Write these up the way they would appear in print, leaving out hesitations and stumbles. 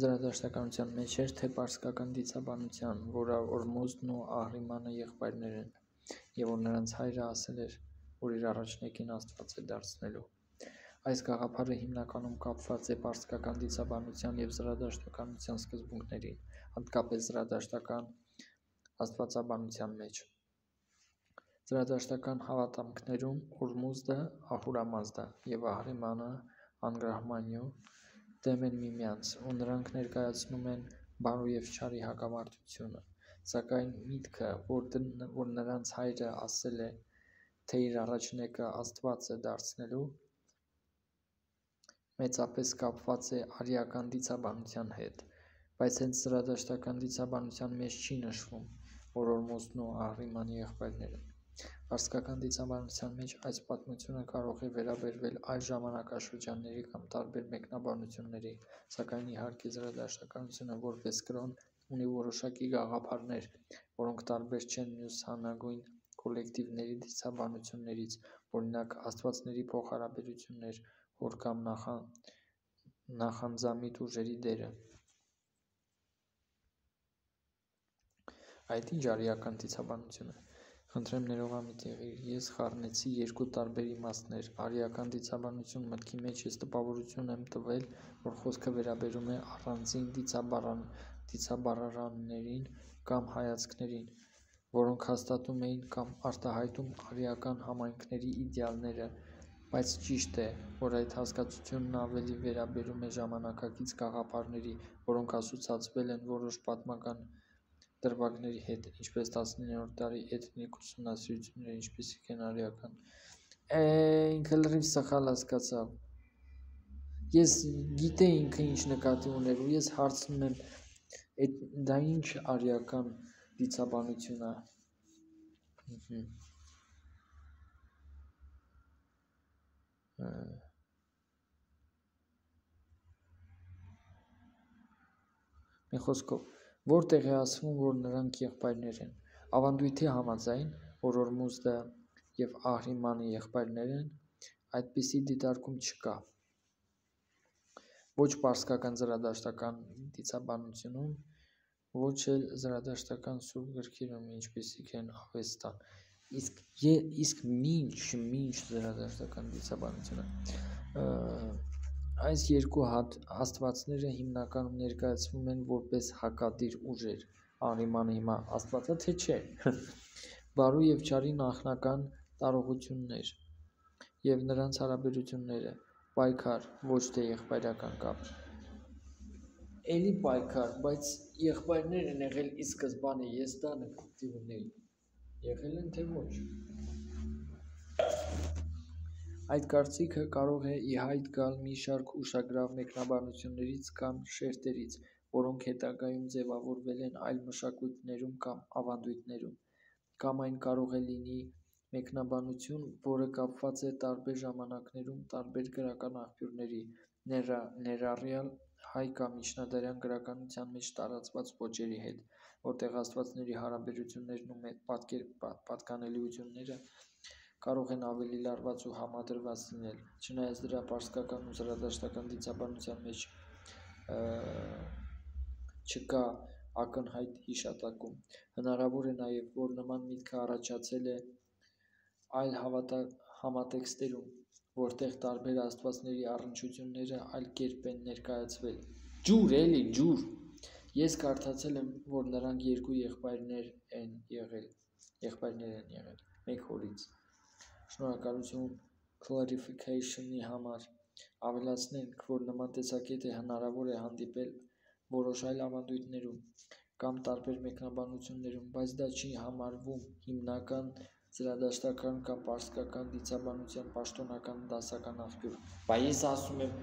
զրադաշտականության մեջ էր, թե պարսկական դիցաբանության, որ Օրմուզդն ու Ահրիմանը եղբայրներ են, և որ նրանց հայրը ասել էր, որ իր առաջնեկին Աստված է դարձնելու։ Այս գաղափարը հիմնականում կապված է պարսկական դիցաբանության և զրադաշտականության սկզբունքներին, հատկապես զրադաշտական աստվածաբանության մեջ։ Զրադաշտական հավատամքներում Օրմուզդը, Ահուրամազդը և Ահրիմանը Անգրահմանյու դեմ են միմյանց, ու նրանք ներկայացնում են բարու և չարի հակամարտությունը, սակայն միտքը, որ նրանց հայրը ասել է, թե իր առաջնեկը Աստված է դարձնելու, մեծապես կապված է արիական դիցաբանության հետ, բայց հենց զրադաշտական դիցաբանության մեջ չի նշվում, որ Օրմուզդն ու Ահրիմանի եղբայրներ են։ Պարսկական դիցաբանության մեջ այս պատմությունը կարող է վերաբերվել այլ ժամանակաշրջանների կամ տարբեր մեկնաբանությունների, սակայն իհարկե զրադաշտականությունը որպես կրոն ունի որոշակի գաղափարներ, որոնք տարբեր չեն մյուս հանագույն կոլեկտիվների դիցաբանություններից, օրինակ աստվածների փոխհարաբերություններ, հոր կամ նախանձամիտ ուժերի դերը։ Այդ ինչ արիական դիցաբանություն է։ Խնդրեմ ներողամիտ եղիր, ես խառնեցի երկու տարբեր իմաստներ։ Արիական դիցաբանություն մտքի մեջ ես տպավորություն եմ տվել, որ խոսքը վերաբերում է առանձին դիցաբառարաններին կամ հայացքներին, որոնք հաստատում էին կամ արտահայտում արիական համայնքների իդեալները, բայց ճիշտ է, որ այդ հասկացությունն ավելի վերաբերում է ժամանակակից գաղափարների, որոնք ասոցացվել են որոշ պատմական դրվագների հետ, ինչպես 19-րդ դարի էթնիկ ուսումնասիրությունները, ինչպիսիք են արիական։ Ինքը լրիվ սխալ հասկացավ։ Ես գիտեի ինքը ինչ նկատի ուներ, ու ես հարցնում եմ, դա ինչ արիական դիցաբանություն է։ Մի խոսքով, որտեղ է ասվում, որ նրանք եղբայրներ են։ Ավանդույթի համաձայն, որ Օրմուզդը և Ահրիմանը եղբայրներ են, այդպիսի դիտարկում չկա։ Ոչ պարսկական զրադաշտական դիցաբանությունում, ոչ էլ զրադաշտական սուրբ գրքերում, ինչպիսիք են Ավեստան, իսկ մինչ զրադաշտական դիցաբանությունը, այս երկու աստվածները հիմնականում ներկայացվում են որպես հակադիր ուժեր, Ահրիմանը հիմա Աստված է, թե չէ, բարու և չարի նախնական տարողություններ, և նրանց հարաբերությունները, պայքար, ոչ թե եղբայրական կապ։ Էլի պայքար, բայց եղբայրներ են եղել ի սկզբանե, ես դա նկատի ունեի, եղել են, թե ոչ։ Այդ կարծիքը կարող է ի հայտ գալ մի շարք ուշագրավ մեկնաբանություններից կամ շերտերից, որոնք հետագայում ձևավորվել են այլ մշակույթներում կամ ավանդույթներում, կամ այն կարող է լինի մեկնաբանություն, որը կապված է տարբեր ժամանակներում տարբեր գրական աղբյուրների, ներառյալ հայ կամ միջնադարյան գրականության մեջ տարածված ոճերի հետ, որտեղ աստվածների հարաբերություններն ու պատկանելիությունները կարող են ավելի լարված ու համադրված լինել, չնայած դրա պարսկական ու զրադաշտական դիցաբանության մեջ չկա ակնհայտ հիշատակում։ Հնարավոր է նաև, որ նման միտքը առաջացել է այլ համատեքստերում, որտեղ տարբեր աստվածների առնչությունները այլ կերպ են ներկայացվել։ Ջուր։ Ես կարդացել եմ, որ նրանք երկու եղբայրներ են եղել, մեկ հորից։ Շնորհակալություն clarification-ի համար։ Ավելացնենք, որ նման տեսակետ հնարավոր է հանդիպել որոշ այլ ավանդույթներում կամ տարբեր մեկնաբանություններում, բայց դա չի համարվում հիմնական զրադաշտական կամ պարսկական դիցաբանության պաշտոնական դասական աղբյուր։ Բա ես ասում եմ,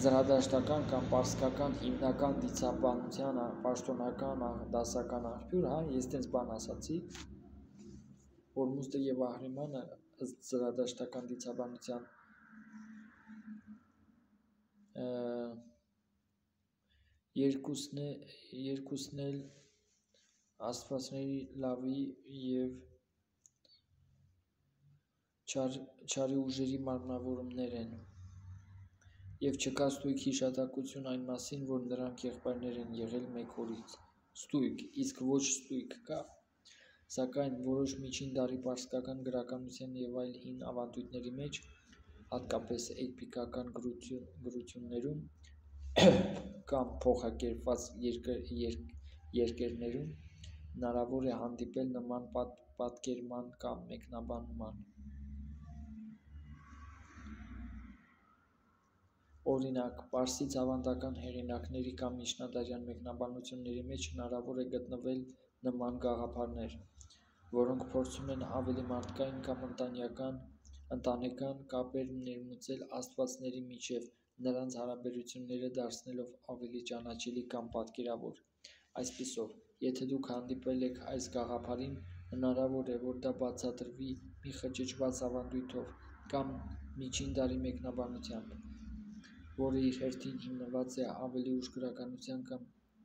զրադաշտական կամ պարսկական հիմնական դիցաբանության պաշտոնական դասական աղբյուր, ես տենց բան ասացի։ Օրմուզդը և Ահրիմանը ըստ զրադաշտական դիցաբանության երկուսն էլ աստվածների լավի և չարի ուժերի մարմնավորումներ են, Եվ չկա ստույգ հիշատակություն այն մասին, որ նրանք եղբայրներ են եղել մեկ հորից։ Ստույգ, իսկ ոչ ստույգ կա։ Սակայն որոշ միջին դարի պարսկական գրականության և այլ հին ավանդույթների մեջ, հատկապես էպիկական գրություններում կամ փոխակերպված երկերներում, հնարավոր է հանդիպել նման պատկերման կամ մեկնաբանման։ Օրինակ, պարսից ավանդական հեղինակների կամ միջնադարյան մեկնաբանությունների մեջ հնարավոր է գտնվել նման գաղափարներ, որոնք փորձում են ավելի մարդկային կամ ընտանեկան կապեր ներմուծել աստվածների միջև, նրանց հարաբերությունները դարձնելով ավելի ճանաչելի կամ պատկերավոր։ Այսպիսով, եթե դուք հանդիպել եք այս գաղափարին, հնարավոր է, որ դա բացատրվի մի խճճված ավանդույթով կամ միջին դարի մեկնաբանությամբ, որը իր հերթին հիմնված է ավելի ուշ գրականության կամ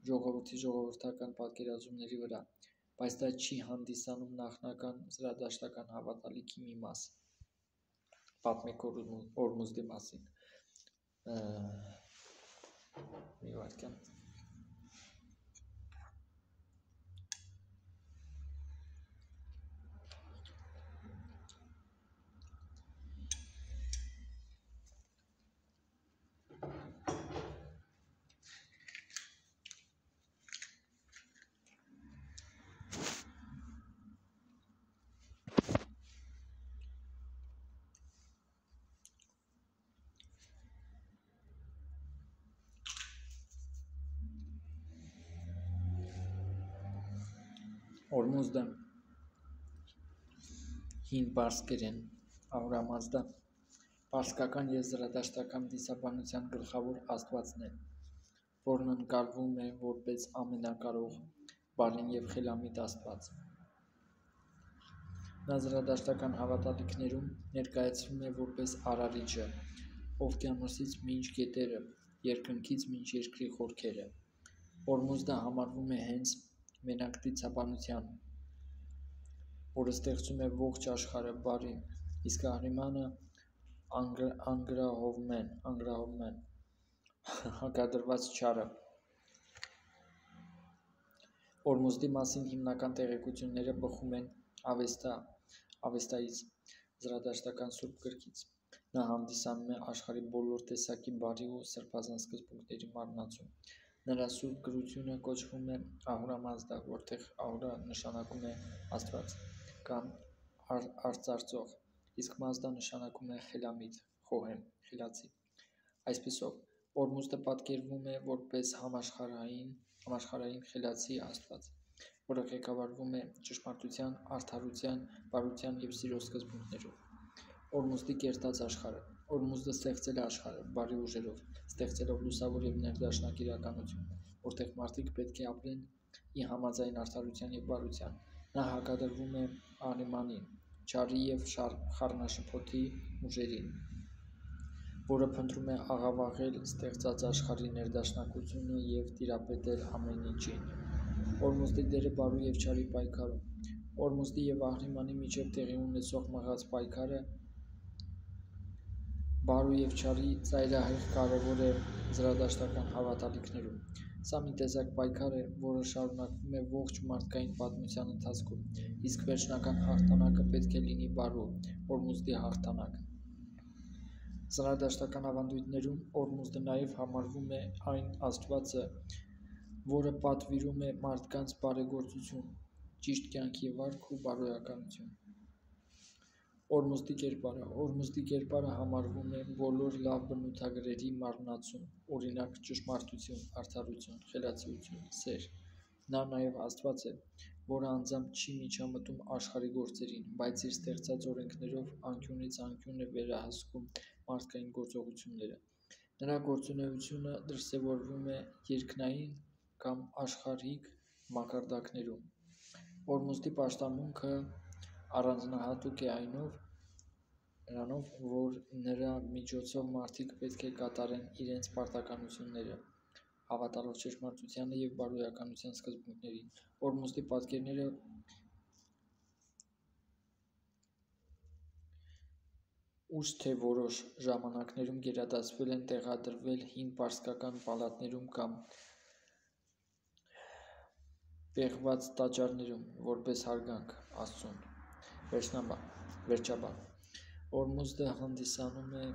ժողովրդի ժողովրդական պատկերացումների վրա, բայց դա չի հանդիսանում նախնական զրադաշտական հավատալիքի մի մաս։ Պատմեք Օրմուզդի մասին։ Մի վայրկյան։ Օրմուզդը հին պարսկերեն Ahura Mazda պարսկական և զրադաշտական դիսաբանության գլխավոր աստվածն է, որն ընկալվում է որպես ամենակարող, բարին և խելամիտ աստված։ Նա զրադաշտական հավատալիքներում ներկայացվում է որպես արարիչը, օվկիանոսից մինչ գետերը, երկնքից մինչ երկրի խորքերը։ Օրմուզդը համարվում է հենց մենակ դիցաբանության, որը ստեղծում է ողջ աշխարհը բարին, իսկ Ahrimane անգրահովմեն հակադրված չարը։ Օրմուզդի մասին հիմնական տեղեկությունները բխում են Ավեստայից, զրադաշտական սուրբ գրքից։ Նա հանդիսանում է աշխարհի բոլոր տեսակի բարի ու սրբազան սկզբունքների մարմնացում։ Նրա սուրբ գրությունը կոչվում է Ahura Mazda, որտեղ Ahura նշանակում է աստված կամ արծարծող, իսկ Mazda նշանակում է խելամիտ, խոհեմ, խելացի։ Այսպիսով, Օրմուզդը պատկերվում է որպես համաշխարհային խելացի աստված, որը ղեկավարվում է ճշմարտության, արդարության, բարության և սիրո սկզբունքներով։ Օրմուզդի կերտած աշխարհը։ Օրմուզդը ստեղծել է աշխարհը բարի ուժերով, ստեղծելով լուսավոր և ներդաշնակ իրականություն, որտեղ մարդիկ պետք է ապրեն ի համաձայն արդարության և բարության։ Նա հակադրվում է Ahrimanին, չարի և խառնաշփոթի ուժերին, որը փնտրում է աղավաղել ստեղծած աշխարհի ներդաշնակությունը և տիրապետել ամեն ինչին։ Օրմուզդի դերը բարու և չարի պայքարում։ Օրմուզդի և Ahrimani միջև տեղի ունեցող մղած պայքարը բարու և չարի ծայրահեղ կարևոր է զրադաշտական հավատալիքներում։ Սա մի տեսակ պայքար է, որը շարունակվում է ողջ մարդկային պատմության ընթացքում, իսկ վերջնական հաղթանակը պետք է լինի բարու՝ Օրմուզդի հաղթանակը։ Զրադաշտական ավանդույթներում Օրմուզդը նաև համարվում է այն աստվածը, որը պատվիրում է մարդկանց բարեգործություն, ճիշտ կյանքի վարք ու բարոյականություն։ Օրմուզդի կերպարը։ Օրմուզդի կերպարը համարվում է բոլոր լավ բնութագրերի մարմնացում, օրինակ՝ ճշմարտություն, արդարություն, խելացիություն, սեր։ Նա նաև աստված է, որը անձամբ չի միջամտում աշխարհի գործերին, բայց իր ստեղծած օրենքներով անկյունից անկյուն է վերահսկում մարդկային գործողությունները։ Նրա գործունեությունը դրսևորվում է երկնային կամ աշխարհիկ մակարդակներում։ Օրմուզդի պաշտամունքը առանձնահատուկ է նրանով, որ նրա միջոցով մարդիկ պետք է կատարեն իրենց պարտականությունները՝ հավատալով ճշմարտությանը և բարոյականության սկզբունքներին։ Օրմուզդի պատկերները ուշ թե որոշ ժամանակներում գերադասվել են տեղադրվել հին պարսկական պալատներում կամ պեղված տաճարներում, որպես հարգանք Աստծուն։ Վերջաբան, Օրմուզդը հանդիսանում է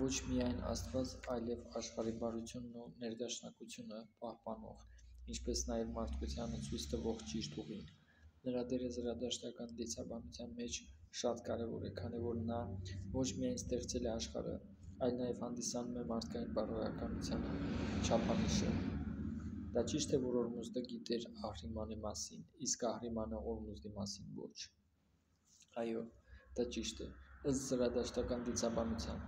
ոչ միայն Աստված, այլև աշխարհի բարությունն ու ներդաշնակությունը պահպանող, ինչպես նաև մարդկությանը ցույց տվող ճիշտ ուղին։ Նրա դերը զրադաշտական դիցաբանության մեջ շատ կարևոր է, քանի որ նա ոչ միայն ստեղծել է աշխարհը, այլ նաև հանդիսանում է մարդկային բարոյականության չափանիշը։ Դա ճիշտ է, որ Օրմուզդը գիտեր Ահրիմանի մասին, իսկ Ահրիմանը Օրմուզդի մասին ոչ։ Այո, դա ճիշտ է, ըստ զրադաշտական դիցաբանության։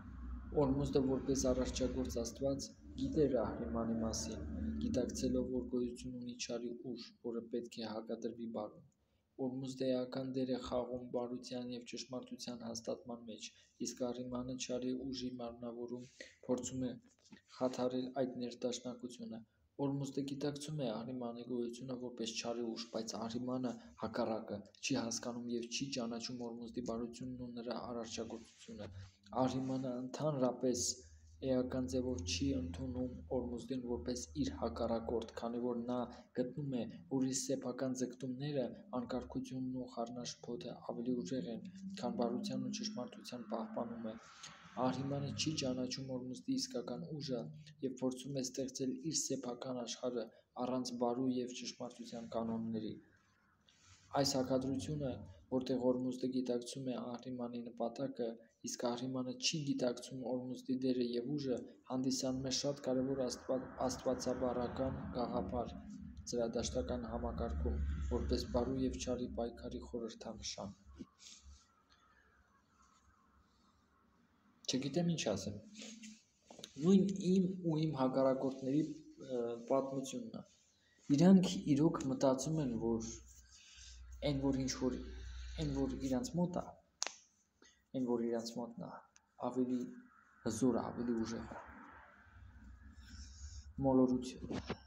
Օրմուզդը որպես արարչագործ Աստված գիտեր Ահրիմանի մասին, գիտակցելով, որ գոյություն ունի չարի ուժ, որը պետք է հակադրվի բարուն։ Օրմուզդը էական դեր է խաղում բարության և ճշմարտության հաստատման մեջ, իսկ Ահրիմանը չարի ուժի մարմնավորում փորձում է խաթարել այդ ներդաշնակությունը։ Օրմուզդը գիտակցում է Ահրիմանի գոյությունը որպես չարի ուժ, բայց Ահրիմանը, հակառակը, չի հասկանում և չի ճանաչում Օրմուզդի բարությունն ու նրա արարչագործությունը։ Ահրիմանը ընդհանրապես էական ձևով չի ընդունում Օրմուզդին որպես իր հակառակորդ, քանի որ նա գտնում է, որ իր սեփական ձգտումները, անկարգությունն ու խառնաշփոթը ավելի ուժեղ են, քան բարության ու ճշմարտության պահպանումը։ Ահրիմանը չի ճանաչում Օրմուզդի իսկական ուժը և փորձում է ստեղծել իր սեփական աշխարհը առանց բարու և ճշմարտության կանոնների։ Այս հակադրությունը, որտեղ Օրմուզդը գիտակցում է Ահրիմանի նպատակը, իսկ Ահրիմանը չի գիտակցում Օրմուզդի դերը և ուժը, հանդիսանում է շատ կարևոր աստվածաբառական գաղափար զրադաշտական համակարգում, որպես բարու և չարի պայքարի խորհրդանշան։ Չգիտեմ ինչ ասեմ։ Նույն իմ ու իմ հակառակորդների պատմությունն է։ Իրանք իրոք մտածում են, որ այն որ իրանց մոտ է, այն որ իրանց մոտն է, ավելի հզոր է, ավելի ուժեղ է։ Մոլորություն։